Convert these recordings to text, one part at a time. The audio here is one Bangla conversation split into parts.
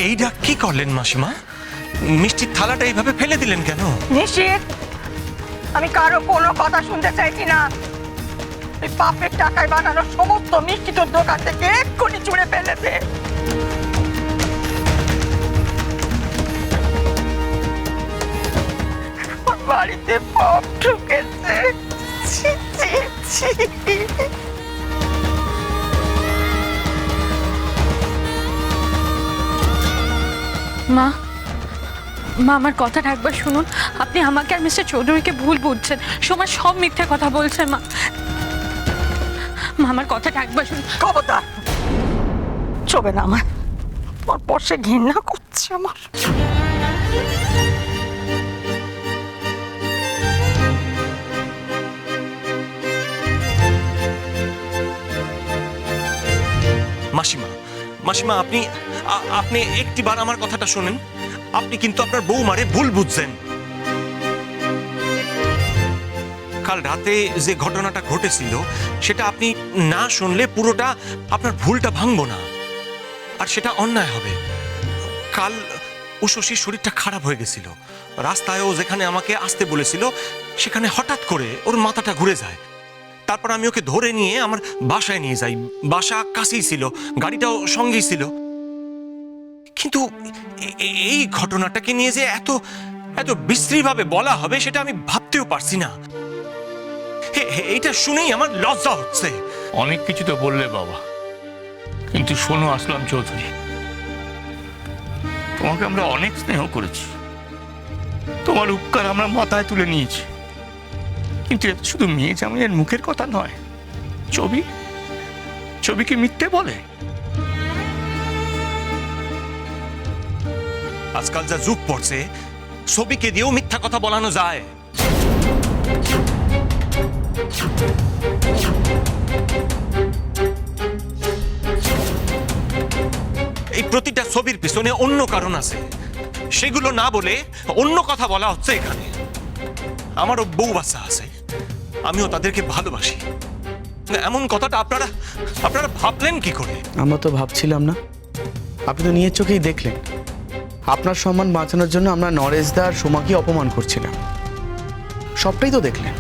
এইটা কি করলেন মাসিমা? মিষ্টির থালাটা এইভাবে ফেলে দিলেন কেন? নিশ্চিত আমি কারো কোনো কথা শুনতে চাইছি না। এই পাপের টাকায় বানানো সমস্ত মিষ্টি তোর দোকান থেকে এক্ষুনি ছুঁড়ে ফেলে দে। আমার বাড়িতে পাপ ঢুকেছে। ছি, ছি, ছি। মা মা আমার কথাটা একবার শুনুন। আপনি আমাকে আর মিস্টার চৌধুরীকে ভুল বুঝছেন। সোমা সব মিথ্যে কথা বলছে। মা মা আমার কথাটা একবার শুনুন। খবরদার চবে না আমার পরশে ঘৃণা করছে আমার। মাসিমা, মাসিমা, আপনি আপনি একটিবার আমার কথাটা শুনেন। আপনি কিন্তু আপনার বৌমারে ভুল বুঝছেন। কাল রাতে যে ঘটনাটা ঘটেছিল সেটা আপনি না শুনলে পুরোটা আপনার ভুলটা ভাঙবো না, আর সেটা অন্যায় হবে। কাল উষসীর শরীরটা খারাপ হয়ে গেছিল। রাস্তায়ও যেখানে আমাকে আসতে বলেছিল সেখানে হঠাৎ করে ওর মাথাটা ঘুরে যায়। তারপর আমি ওকে ধরে নিয়ে আমার বাসায় নিয়ে যাই। বাসা কাছেই ছিল, গাড়িটাও সঙ্গেই ছিল। কিন্তু এই ঘটনাটাকে নিয়ে যে এত এত বিশ্রীভাবে বলা হবে সেটা আমি ভাবতেও পারছি না। এইটা শুনেই আমার লজ্জা হচ্ছে। অনেক কিছু তো বললে বাবা, কিন্তু শোনো আসলাম চৌধুরী, তোমাকে আমরা অনেক স্নেহ করেছি, তোমার উপকার আমরা মাথায় তুলে নিয়েছি। কিন্তু এটা শুধু মেয়ে জামাইয়ের মুখের কথা নয়। ছবিকে মিথ্যে বলে? আজকাল যা যুগ পড়ছে, ছবিকে দিয়েও মিথ্যা কথা বলানো যায়। এই প্রতিটা ছবির পিছনে অন্য কারণ আছে, সেগুলো না বলে অন্য কথা বলা হচ্ছে এখানে। আমারও বউ বাচ্চা আছে, আমিও তাদেরকে ভালোবাসি। এমন কথাটা আপনারা আপনারা ভাবলেন কি করে? আমরা তো ভাবছিলাম না, আপনি তো নিজের চোখেই দেখলেন। আপনার সম্মান বাঁচানোর জন্য আমরা নরেশদা আর সোমাকে অপমান করছিলাম, সবটাই তো দেখলেন।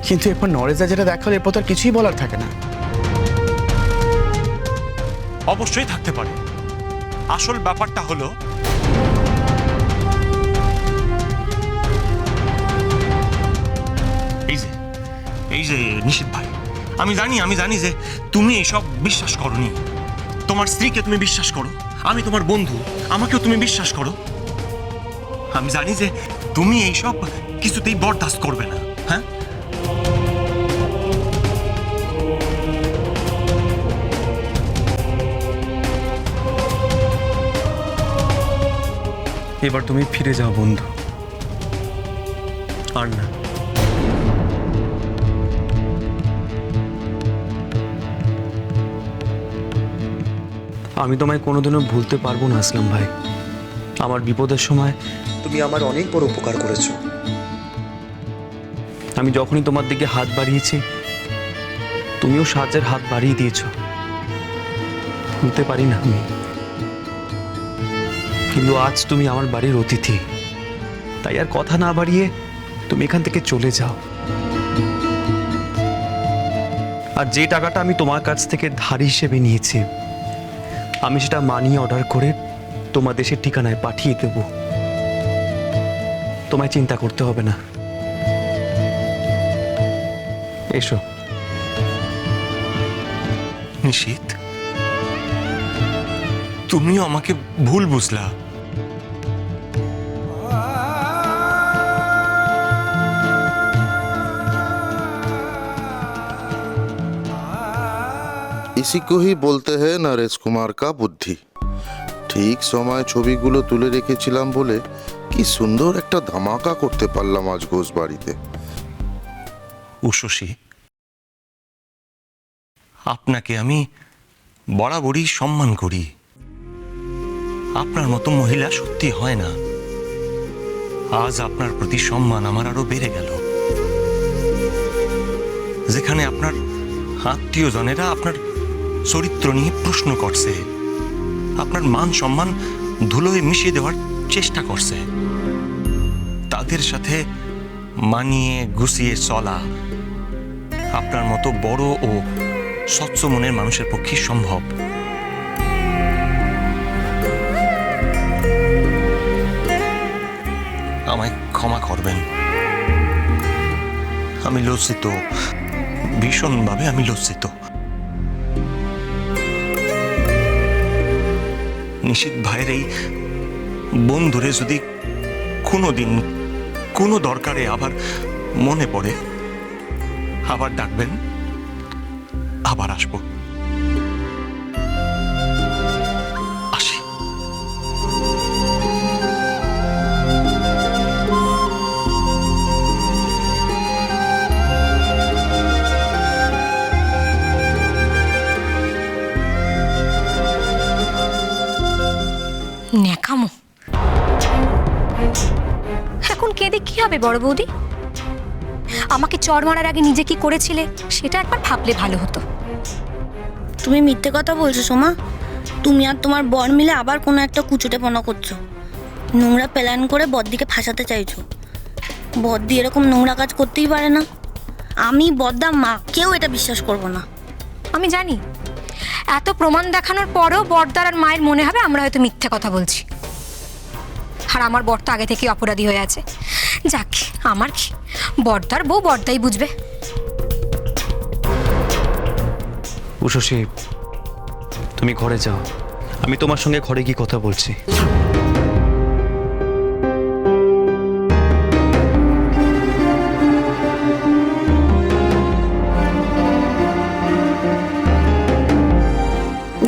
কিন্তু এরপর নরেশদা যেটা দেখালো, এরপর তো আর কিছুই বলার থাকে না। অবশ্যই থাকতে পারে। আসল ব্যাপারটা হলো এই যে নিশিত ভাই, আমি জানি যে তুমি এইসব বিশ্বাস করনি। তোমার স্ত্রীকে তুমি বিশ্বাস করো, আমি তোমার বন্ধু, আমাকেও তুমি বিশ্বাস করো। আমি জানি যে তুমি এইসব কিছুতেই বরদাস্ত করবে না। হ্যাঁ, এবার তুমি ফিরে যাও বন্ধু, আর না। আমি তোমায় কোনোদিনও ভুলতে পারবো না আসলাম ভাই। আমার বিপদের সময় তুমি আমার অনেক বড় উপকার করেছো। আমি যখনই তোমার দিকে হাত বাড়িয়েছি, তুমিও সাহায্যের হাত বাড়িয়ে দিয়েছো। ভুলতে পারি না আমি। কিন্তু আজ তুমি আমার বাড়ির অতিথি, তাই আর কথা না বাড়িয়ে তুমি এখান থেকে চলে যাও। আর যে টাকাটা আমি তোমার কাছ থেকে ধার হিসেবে নিয়েছি, আমি সেটা মানি অর্ডার করে তোমার দেশের ঠিকানায় পাঠিয়ে দেব। তোমায় চিন্তা করতে হবে না। এসো। নিশিত, তুমিও আমাকে ভুল বুঝলা। इसी को ही बोलते हैं नरेश कुमार का बुद्धि। ঠিক সময় ছবিগুলো তুলে রেখেছিলাম বলে কি সুন্দর একটা ধামাকা করতে পারলাম আজ ঘোষ বাড়িতে। উষসী, আপনাকে আমি বরাবরই সম্মান করি। আপনার মতো মহিলা সত্যি হয় না। আজ আপনার প্রতি সম্মান আমার আরো বেড়ে গেল। যেখানে আপনার আত্মীয়জনেরা আপনার চরিত্র নিয়ে প্রশ্ন করছে, আপনার মান সম্মান ধুলোয় মিশিয়ে দেওয়ার চেষ্টা করছে। তাদের সাথে মানিয়ে গুছিয়ে চলা আপনার মতো বড় ও স্বচ্ছ মনের মানুষের পক্ষে সম্ভব। আমায় ক্ষমা করবেন, আমি লজ্জিত, ভীষণভাবে আমি লজ্জিত। নিশীথ ভাইয়ের এই বন্ধুরে যদি কোনোদিন কোনো দরকারে আবার মনে পড়ে, আবার ডাকবেন, আবার আসবো। আসি। ন্যাকামো। এখন কেঁদে কি হবে বড় বৌদি? আমাকে চড় মারার আগে নিজে কি করেছিলে সেটা একবার ভাবলে ভালো হতো। তুমি মিথ্যে কথা বলছো সোমা। তুমি আর তোমার বর মিলে আবার কোনো একটা কুচুটেপনা করছো। নোংরা প্ল্যান করে বদ্দিকে ফাঁসাতে চাইছো। বদ্দি এরকম নোংরা কাজ করতেই পারে না। আমি বদ্দার মা, কেউ এটা বিশ্বাস করবো না। আমি জানি এত প্রমাণ দেখানোর পরেও বড়দার আর মায়ের মনে হবে আমরা হয়তো মিথ্যে কথা বলছি। আর আমার বর তো আগে থেকেই অপরাধী হয়ে আছে। যাক, আমার কি, বড়দার বউ বড়দাই বুঝবে। উষসী, তুমি ঘরে যাও, আমি তোমার সঙ্গে ঘরে গিয়ে কথা বলছি।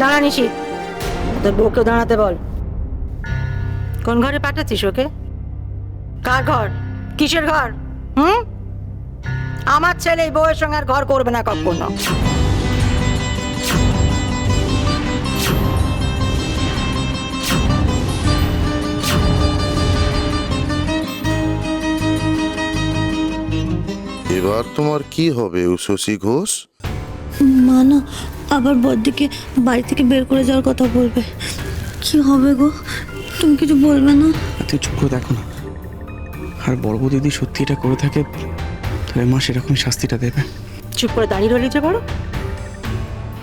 দাঁড়া নিশীথ, তোর বউকে দাঁড়াতে বল। কোন ঘরে পাঠাচ্ছিস ওকে? কার ঘর? কিসের ঘর? আমার ছেলে এই বউয়ের সঙ্গে আর ঘর করবে না কখনো। এবার তোমার কি হবে উষসী ঘোষ? মা না আবার বদ্দিকে বাড়ি থেকে বের করে যাওয়ার কথা বলবে। কি হবে গো? তুমি কিছু বলবে না? তুই চুপ করে দেখো না। আর বড় বউ যদি সত্যি এটা করে থাকে, তাহলে মা সেরকম শাস্তিটা দেবে। চুপ করে দাঁড়িয়ে রইলি যে বড়?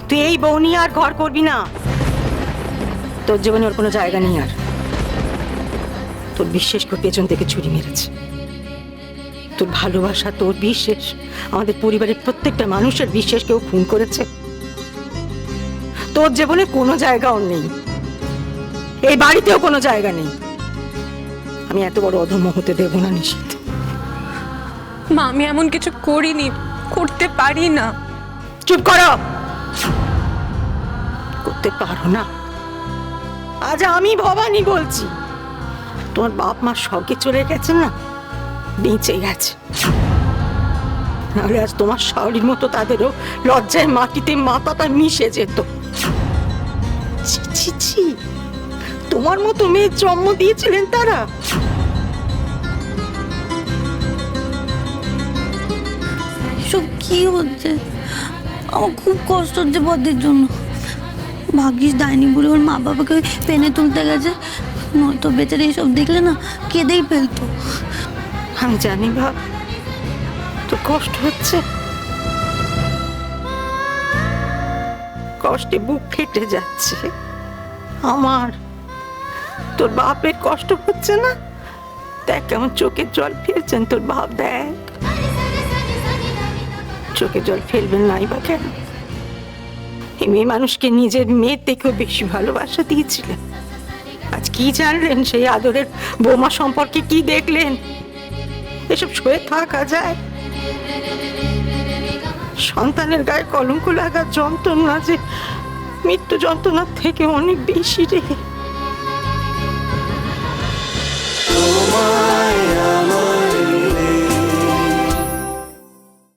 তুই এই বউ নিয়ে আর ঘর করবি না। তোর জীবনে ওর কোনো জায়গা নেই আর। তোর বিশ্বাসকে পেছন থেকে ছুরি মেরেছে। তোর ভালোবাসা, তোর বিশ্বাস, আমাদের পরিবারের প্রত্যেকটা মানুষের বিশ্বাসকেও খুন করেছে। তোর জীবনে কোনো জায়গাও নেই, এই বাড়িতেও কোনো জায়গা নেই। আমি এত বড় অধর্ম হতে দেব না নিশীথ। মা, আমি এমন কিছু করিনি, করতে পারি না। চুপ করো। করতে পারো না? আজ আমি ভবানী বলছি। তোমার বাপ মা স্বর্গে চলে গেছেন না, বেঁচে গেছে। নাহলে আজ তোমার শাওরির মতো তাদেরও লজ্জায় মাটিতে মাথাটা মিশে যেত। ছি ছি ছি, তোমার মতো মেয়ের জন্ম দিয়েছিলেন তারা? এসব কি হচ্ছে? আমার খুব কষ্ট হচ্ছে বদ্দির জন্য। ভাগ্যিস ডাইনি বুড়ি ওর মা বাবাকে পেনে তুলতে গেছে, নয়তো বেচারে এইসব দেখলে না কেঁদেই ফেলতো। আমি জানি ভাব, তোর কষ্ট হচ্ছে, কষ্টে বুক ফেটে যাচ্ছে আমার। তোর বাপের কষ্ট হচ্ছে না? দেখ কেমন চোখের জল ফেলছেন তোর বাপ, দেখ। চোখের জল ফেলবেন নাই বা কেন? এই মেয়ে মানুষকে নিজের মেয়ের থেকেও বেশি ভালোবাসা দিয়েছিলেন। আজ কি জানলেন সেই আদরের বৌমা সম্পর্কে? কি দেখলেন? এসব সয়ে থাকা যায়? সন্তানের গায়ে কলঙ্ক লাগার যন্ত্রণা যে মৃত্যু যন্ত্রণার থেকে অনেক বেশি রে।